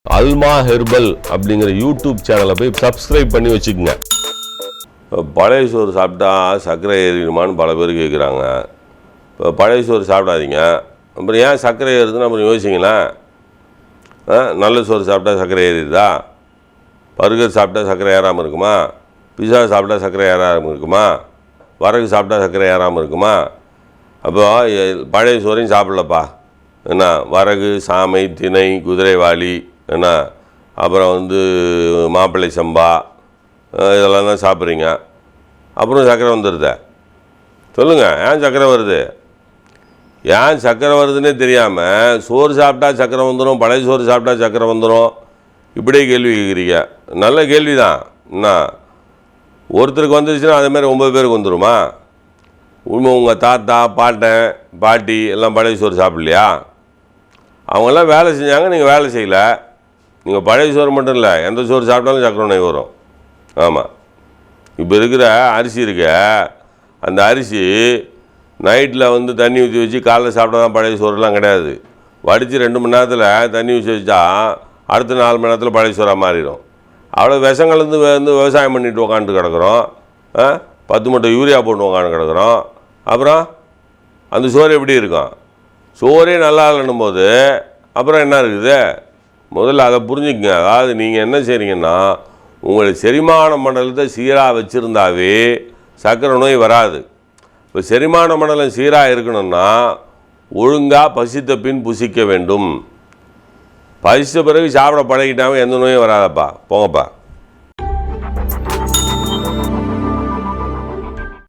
அல்மா herbal அப்படிங்கிற YouTube சேனலை போய் சப்ஸ்கிரைப் பண்ணி வச்சுக்கோங்க. பழைய சோறு சாப்பிட்டா சர்க்கரை ஏறிடுமான்னு பல பேர் கேட்குறாங்க. இப்போ பழைய சோறு சாப்பிடாதீங்க. அப்புறம் ஏன் சர்க்கரை ஏறுதுன்னு அப்புறம் யோசிங்களேன். நல்ல சோறு சாப்பிட்டா சர்க்கரை ஏறிடுதா? பர்கர் சாப்பிட்டா சர்க்கரை ஏறாமல் இருக்குமா? பிஸா சாப்பிட்டா சர்க்கரை ஏறாமல் இருக்குமா? வரகு சாப்பிட்டா சர்க்கரை ஏறாமல் இருக்குமா? அப்போ பழைய சோறையும் சாப்பிட்லப்பா. என்ன வரகு, சாமை, திணை, குதிரைவாளி, என்ன அப்புறம் மாப்பிள்ளை சம்பா இதெல்லாம் தான் சாப்பிட்றீங்க. அப்புறம் சர்க்கரை வந்துடுதே. சொல்லுங்கள், ஏன் சர்க்கரை வருது? ஏன் சர்க்கரை வருதுன்னே தெரியாமல் சோறு சாப்பிட்டா சர்க்கரை வந்துடும், பழைய சோறு சாப்பிட்டா சர்க்கரை வந்துடும், இப்படியே கேள்வி கேட்குறீங்க. நல்ல கேள்வி தான். என்ன ஒருத்தருக்கு வந்துருச்சுன்னா அதேமாதிரி 9 பேருக்கு வந்துடுமா? உங்கள் தாத்தா, பாட்டன், பாட்டி எல்லாம் பழைய சோறு சாப்பிட்லையா? அவங்கெல்லாம் வேலை செஞ்சாங்க, நீங்கள் வேலை செய்யலை. நீங்கள் பழைய சோறு மட்டும் இல்லை, எந்த சோறு சாப்பிட்டாலும் சர்க்கரை நோய் வரும். ஆமாம். இப்போ இருக்கிற அரிசி இருக்க, அந்த அரிசி நைட்டில் தண்ணி ஊற்றி வச்சு காலைல சாப்பிட்டா தான் பழைய சோறுலாம் கிடையாது. வடித்து 2 மணி நேரத்தில் தண்ணி ஊற்றி வச்சா அடுத்த 4 மணி நேரத்தில் பழைய சோறாக மாறிடும். அவ்வளோ விஷங்கள்லேருந்து விவசாயம் பண்ணிட்டு உக்காந்துட்டு கிடக்குறோம். 10 மூட்டை யூரியா போட்டு உக்காந்து கிடக்குறோம். அப்புறம் அந்த சோறு எப்படி இருக்கும்? சோறே நல்லா இல்லைன்னும் போது அப்புறம் என்ன இருக்குது? முதல்ல அதை புரிஞ்சுக்கங்க. அதாவது நீங்கள் என்ன செய்கிறீங்கன்னா, உங்களுடைய செரிமான மண்டலத்தை சீராக வச்சுருந்தாவே சர்க்கரை நோய் வராது. இப்போ செரிமான மண்டலம் சீராக இருக்கணும்னா ஒழுங்காக பசித்த பின் புசிக்க வேண்டும். பசித்த பிறகு சாப்பிட பழகிட்டாவே எந்த நோயும் வராதப்பா. போங்கப்பா.